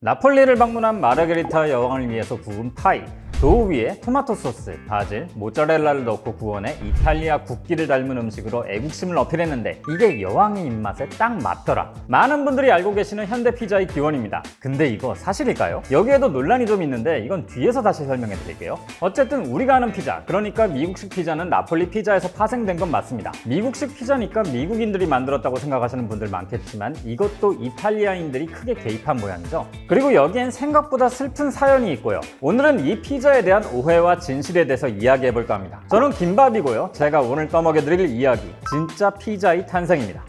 나폴리를 방문한 마르게리타 여왕을 위해서 구운 파이, 도우 위에 토마토 소스, 바질, 모짜렐라를 넣고 구워내 이탈리아 국기를 닮은 음식으로 애국심을 어필했는데 이게 여왕의 입맛에 딱 맞더라. 많은 분들이 알고 계시는 현대 피자의 기원입니다. 근데 이거 사실일까요? 여기에도 논란이 좀 있는데 이건 뒤에서 다시 설명해 드릴게요. 어쨌든 우리가 아는 피자, 그러니까 미국식 피자는 나폴리 피자에서 파생된 건 맞습니다. 미국식 피자니까 미국인들이 만들었다고 생각하시는 분들 많겠지만 이것도 이탈리아인들이 크게 개입한 모양이죠. 그리고 여기엔 생각보다 슬픈 사연이 있고요. 오늘은 이 피자에 대한 오해와 진실에 대해서 이야기해 볼까 합니다. 저는 김밥이고요. 제가 오늘 떠먹여 드릴 이야기, 진짜 피자의 탄생입니다.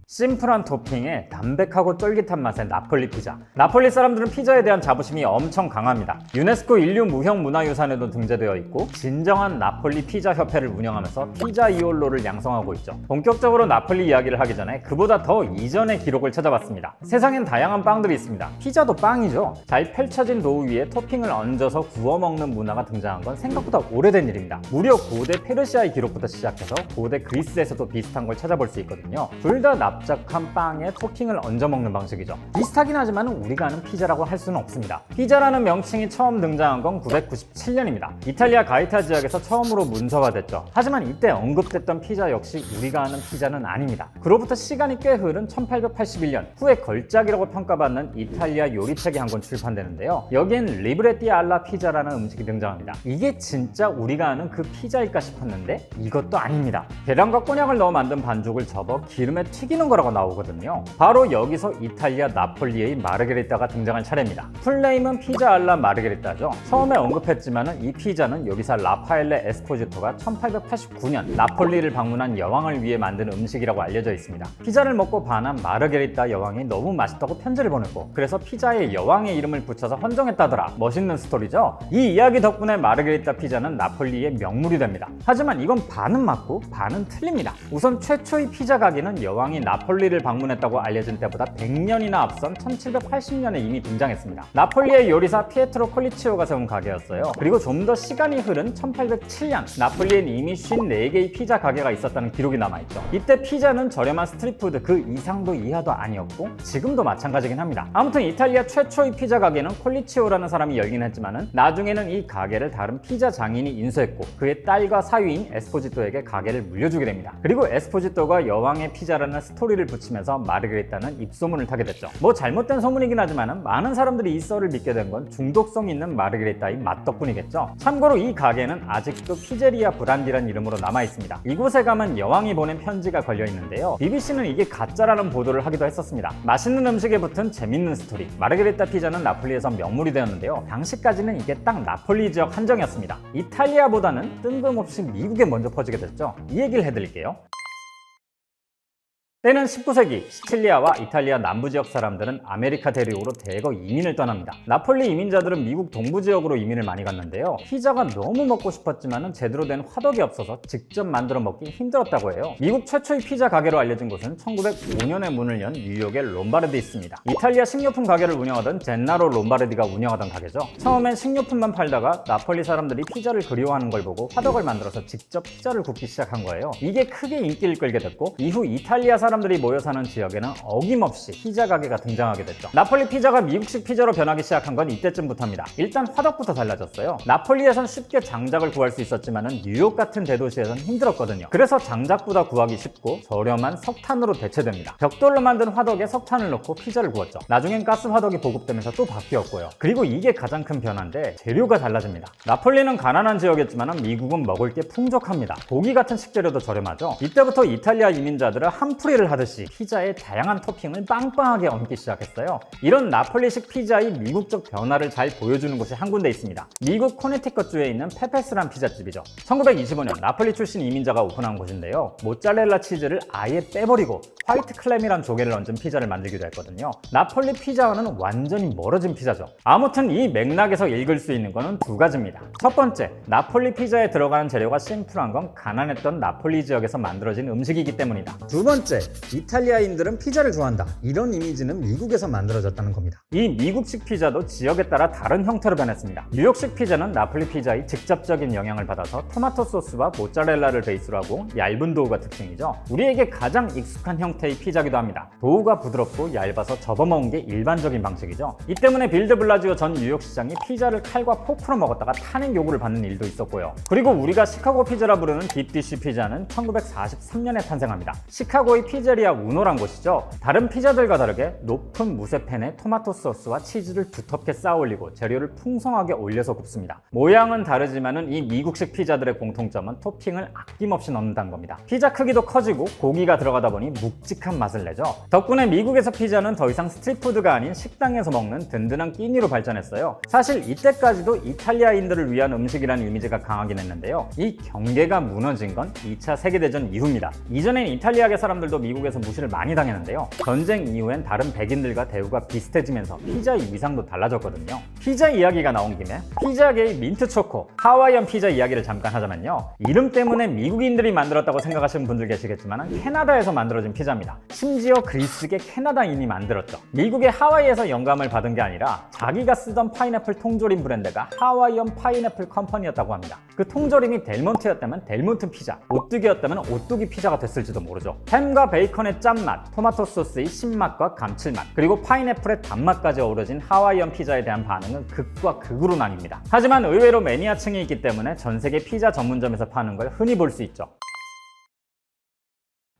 심플한 토핑에 담백하고 쫄깃한 맛의 나폴리 피자. 나폴리 사람들은 피자에 대한 자부심이 엄청 강합니다. 유네스코 인류 무형 문화유산에도 등재되어 있고 진정한 나폴리 피자 협회를 운영하면서 피자 이올로를 양성하고 있죠. 본격적으로 나폴리 이야기를 하기 전에 그보다 더 이전의 기록을 찾아봤습니다. 세상엔 다양한 빵들이 있습니다. 피자도 빵이죠. 잘 펼쳐진 도우 위에 토핑을 얹어서 구워 먹는 문화가 등장한 건 생각보다 오래된 일입니다. 무려 고대 페르시아의 기록부터 시작해서 고대 그리스에서도 비슷한 걸 찾아볼 수 있거든요. 둘 다 납작한 빵에 토핑을 얹어 먹는 방식이죠. 비슷하긴 하지만 우리가 아는 피자라고 할 수는 없습니다. 피자라는 명칭이 처음 등장한 건 997년입니다. 이탈리아 가이타 지역에서 처음으로 문서화됐죠. 하지만 이때 언급됐던 피자 역시 우리가 아는 피자는 아닙니다. 그로부터 시간이 꽤 흐른 1881년 후에 걸작이라고 평가받는 이탈리아 요리책이 한 권 출판되는데요. 여기엔 리브레티 알라 피자라는 음식이 등장합니다. 이게 진짜 우리가 아는 그 피자일까 싶었는데 이것도 아닙니다. 계란과 꼬냑을 넣어 만든 반죽을 접어 기름에 튀기는 거라고 나오거든요. 바로 여기서 이탈리아 나폴리의 마르게리타가 등장할 차례입니다. 풀네임은 피자 알라 마르게리타죠. 처음에 언급했지만 이 피자는 요리사 라파엘레 에스포지토가 1889년 나폴리를 방문한 여왕을 위해 만든 음식이라고 알려져 있습니다. 피자를 먹고 반한 마르게리타 여왕이 너무 맛있다고 편지를 보냈고 그래서 피자에 여왕의 이름을 붙여서 헌정했다더라. 멋있는 스토리죠? 이 이야기 덕분에 마르게리타 피자는 나폴리의 명물이 됩니다. 하지만 이건 반은 맞고 반은 틀립니다. 우선 최초의 피자 가게는 여왕이 나폴리를 방문했다고 알려진 때보다 100년이나 앞선 1780년에 이미 등장했습니다. 나폴리의 요리사 피에트로 콜리치오가 세운 가게였어요. 그리고 좀 더 시간이 흐른 1807년 나폴리엔 이미 54개의 피자 가게가 있었다는 기록이 남아있죠. 이때 피자는 저렴한 스트리트푸드 그 이상도 이하도 아니었고 지금도 마찬가지긴 합니다. 아무튼 이탈리아 최초의 피자 가게는 콜리치오라는 사람이 열긴 했지만 나중에는 이 가게를 다른 피자 장인이 인수했고 그의 딸과 사위인 에스포지토에게 가게를 물려주게 됩니다. 그리고 에스포지토가 여왕의 피자라는 스토리를 붙이면서 마르게리타는 입소문을 타게 됐죠. 뭐 잘못된 소문이긴 하지만 많은 사람들이 이 썰을 믿게 된 건 중독성 있는 마르게리타의 맛 덕분이겠죠. 참고로 이 가게는 아직도 피제리아 브란디라는 이름으로 남아있습니다. 이곳에 가면 여왕이 보낸 편지가 걸려있는데요. BBC는 이게 가짜라는 보도를 하기도 했었습니다. 맛있는 음식에 붙은 재밌는 스토리. 마르게리타 피자는 나폴리에서 명물이 되었는데요. 당시까지는 이게 딱 나폴리 지역 한정이었습니다. 이탈리아보다는 뜬금없이 미국에 먼저 퍼지게 됐죠. 이 얘기를 해드릴게요. 때는 19세기 시칠리아와 이탈리아 남부 지역 사람들은 아메리카 대륙으로 대거 이민을 떠납니다. 나폴리 이민자들은 미국 동부 지역으로 이민을 많이 갔는데요. 피자가 너무 먹고 싶었지만 제대로 된 화덕이 없어서 직접 만들어 먹기 힘들었다고 해요. 미국 최초의 피자 가게로 알려진 곳은 1905년에 문을 연 뉴욕의 롬바르디에 있습니다. 이탈리아 식료품 가게를 운영하던 젠나로 롬바르디가 운영하던 가게죠. 처음엔 식료품만 팔다가 나폴리 사람들이 피자를 그리워하는 걸 보고 화덕을 만들어서 직접 피자를 굽기 시작한 거예요. 이게 크게 인기를 끌게 됐고 이후 이탈리아 사람들이 모여 사는 지역에는 어김없이 피자 가게가 등장하게 됐죠. 나폴리 피자가 미국식 피자로 변하기 시작한 건 이때쯤부터입니다. 일단 화덕부터 달라졌어요. 나폴리에선 쉽게 장작을 구할 수 있었지만 뉴욕 같은 대도시에선 힘들었거든요. 그래서 장작보다 구하기 쉽고 저렴한 석탄으로 대체됩니다. 벽돌로 만든 화덕에 석탄을 넣고 피자를 구웠죠. 나중엔 가스 화덕이 보급되면서 또 바뀌었고요. 그리고 이게 가장 큰 변화인데 재료가 달라집니다. 나폴리는 가난한 지역이었지만 미국은 먹을 게 풍족합니다. 고기 같은 식재료도 저렴하죠. 이때부터 이탈리아 이민자들은 한풀이를 하듯이 피자에 다양한 토핑을 빵빵하게 얹기 시작했어요. 이런 나폴리식 피자의 미국적 변화를 잘 보여주는 곳이 한 군데 있습니다. 미국 코네티컷주에 있는 페페스란 피자집이죠. 1925년 나폴리 출신 이민자가 오픈한 곳인데요. 모짜렐라 치즈를 아예 빼버리고 화이트 클램이란 조개를 얹은 피자를 만들기도 했거든요. 나폴리 피자와는 완전히 멀어진 피자죠. 아무튼 이 맥락에서 읽을 수 있는 거는 두 가지입니다. 첫 번째, 나폴리 피자에 들어가는 재료가 심플한 건 가난했던 나폴리 지역에서 만들어진 음식이기 때문이다. 두 번째, 이탈리아인들은 피자를 좋아한다, 이런 이미지는 미국에서 만들어졌다는 겁니다. 이 미국식 피자도 지역에 따라 다른 형태로 변했습니다. 뉴욕식 피자는 나폴리 피자의 직접적인 영향을 받아서 토마토 소스와 모짜렐라를 베이스로 하고 얇은 도우가 특징이죠. 우리에게 가장 익숙한 형태의 피자기도 합니다. 도우가 부드럽고 얇아서 접어먹은 게 일반적인 방식이죠. 이 때문에 빌드 블라지오 전 뉴욕 시장이 피자를 칼과 포크로 먹었다가 탄핵 요구를 받는 일도 있었고요. 그리고 우리가 시카고 피자라 부르는 딥디쉬 피자는 1943년에 탄생합니다. 시카고의 피제리아 우노란 곳이죠. 다른 피자들과 다르게 높은 무쇠팬에 토마토 소스와 치즈를 두텁게 쌓아 올리고 재료를 풍성하게 올려서 굽습니다. 모양은 다르지만은 이 미국식 피자들의 공통점은 토핑을 아낌없이 넣는다는 겁니다. 피자 크기도 커지고 고기가 들어가다 보니 묵직한 맛을 내죠. 덕분에 미국에서 피자는 더 이상 스트리트푸드가 아닌 식당에서 먹는 든든한 끼니로 발전했어요. 사실 이때까지도 이탈리아인들을 위한 음식이라는 이미지가 강하긴 했는데요. 이 경계가 무너진 건 2차 세계대전 이후입니다. 이전엔 이탈리아계 사람들도 미국에서 무시를 많이 당했는데요. 전쟁 이후엔 다른 백인들과 대우가 비슷해지면서 피자의 위상도 달라졌거든요. 피자 이야기가 나온 김에 피자계의 민트 초코, 하와이안 피자 이야기를 잠깐 하자면요. 이름 때문에 미국인들이 만들었다고 생각하시는 분들 계시겠지만 캐나다에서 만들어진 피자입니다. 심지어 그리스계 캐나다인이 만들었죠. 미국의 하와이에서 영감을 받은 게 아니라 자기가 쓰던 파인애플 통조림 브랜드가 하와이안 파인애플 컴퍼니였다고 합니다. 그 통조림이 델몬트였다면 델몬트 피자, 오뚜기였다면 오뚜기 피자가 됐을지도 모르죠. 햄과 베이컨의 짠맛, 토마토 소스의 신맛과 감칠맛, 그리고 파인애플의 단맛까지 어우러진 하와이안 피자에 대한 반응은 극과 극으로 나뉩니다. 하지만 의외로 매니아층이 있기 때문에 전 세계 피자 전문점에서 파는 걸 흔히 볼 수 있죠.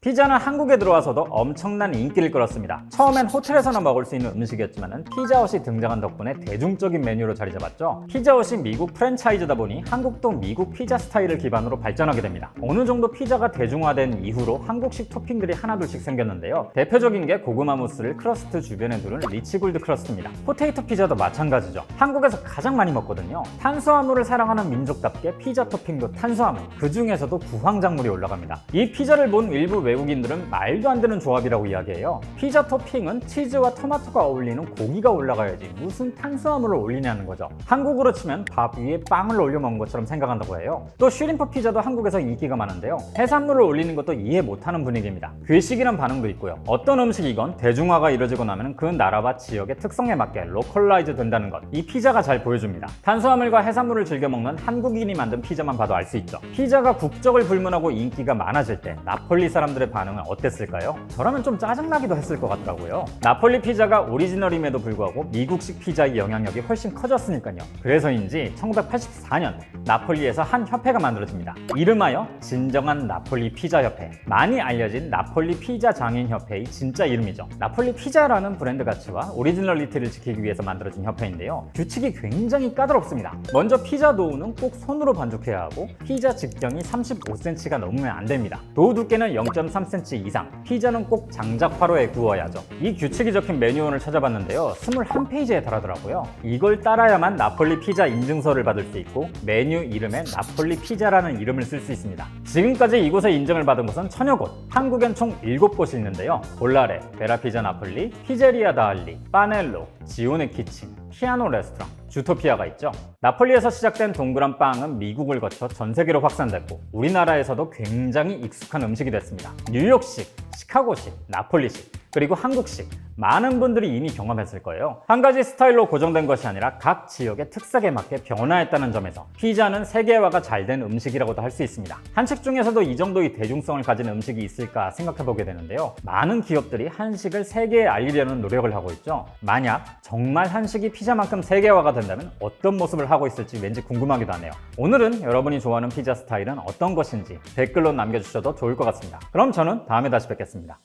피자는 한국에 들어와서도 엄청난 인기를 끌었습니다. 처음엔 호텔에서나 먹을 수 있는 음식이었지만 피자헛이 등장한 덕분에 대중적인 메뉴로 자리 잡았죠. 피자헛이 미국 프랜차이즈다 보니 한국도 미국 피자 스타일을 기반으로 발전하게 됩니다. 어느 정도 피자가 대중화된 이후로 한국식 토핑들이 하나둘씩 생겼는데요. 대표적인 게 고구마 무스를 크러스트 주변에 두른 리치굴드 크러스트입니다. 포테이토 피자도 마찬가지죠. 한국에서 가장 많이 먹거든요. 탄수화물을 사랑하는 민족답게 피자 토핑도 탄수화물, 그 중에서도 구황작물이 올라갑니다. 이 피자를 본 일부 외국인들은 말도 안 되는 조합이라고 이야기해요. 피자 토핑은 치즈와 토마토가 어울리는 고기가 올라가야지 무슨 탄수화물을 올리냐는 거죠. 한국으로 치면 밥 위에 빵을 올려 먹은 것처럼 생각한다고 해요. 또 슈림프 피자도 한국에서 인기가 많은데요. 해산물을 올리는 것도 이해 못하는 분위기입니다. 괴식이란 반응도 있고요. 어떤 음식이건 대중화가 이루어지고 나면 그 나라와 지역의 특성에 맞게 로컬라이즈 된다는 것, 이 피자가 잘 보여줍니다. 탄수화물과 해산물을 즐겨 먹는 한국인이 만든 피자만 봐도 알 수 있죠. 피자가 국적을 불문하고 인기가 많아질 때 나폴리 사람들의 반응은 어땠을까요? 저라면 좀 짜증나기도 했을 것 같더라고요. 나폴리 피자가 오리지널임에도 불구하고 미국식 피자의 영향력이 훨씬 커졌으니까요. 그래서인지 1984년 나폴리에서 한 협회가 만들어집니다. 이름하여 진정한 나폴리 피자 협회. 많이 알려진 나폴리 피자 장인 협회의 진짜 이름이죠. 나폴리 피자라는 브랜드 가치와 오리지널리티를 지키기 위해서 만들어진 협회인데요. 규칙이 굉장히 까다롭습니다. 먼저 피자 도우는 꼭 손으로 반죽해야 하고 피자 직경이 35cm가 넘으면 안 됩니다. 도우 두께는 0.3cm 이상, 피자는 꼭 장작화로에 구워야죠. 이 규칙이 적힌 매뉴얼을 찾아봤는데요. 21페이지에 달하더라고요. 이걸 따라야만 나폴리 피자 인증서를 받을 수 있고 메뉴 이름에 나폴리 피자라는 이름을 쓸 수 있습니다. 지금까지 이곳에 인증을 받은 곳은 천여 곳, 한국엔 총 7곳이 있는데요. 볼라레, 베라피자 나폴리, 피제리아 다알리, 파넬로, 지오네 키친, 피아노 레스토랑, 주토피아가 있죠. 나폴리에서 시작된 동그란 빵은 미국을 거쳐 전 세계로 확산됐고 우리나라에서도 굉장히 익숙한 음식이 됐습니다. 뉴욕식, 시카고식, 나폴리식, 그리고 한국식, 많은 분들이 이미 경험했을 거예요. 한 가지 스타일로 고정된 것이 아니라 각 지역의 특색에 맞게 변화했다는 점에서 피자는 세계화가 잘 된 음식이라고도 할 수 있습니다. 한식 중에서도 이 정도의 대중성을 가진 음식이 있을까 생각해보게 되는데요. 많은 기업들이 한식을 세계에 알리려는 노력을 하고 있죠. 만약 정말 한식이 피자만큼 세계화가 된다면 어떤 모습을 하고 있을지 왠지 궁금하기도 하네요. 오늘은 여러분이 좋아하는 피자 스타일은 어떤 것인지 댓글로 남겨주셔도 좋을 것 같습니다. 그럼 저는 다음에 다시 뵙겠습니다.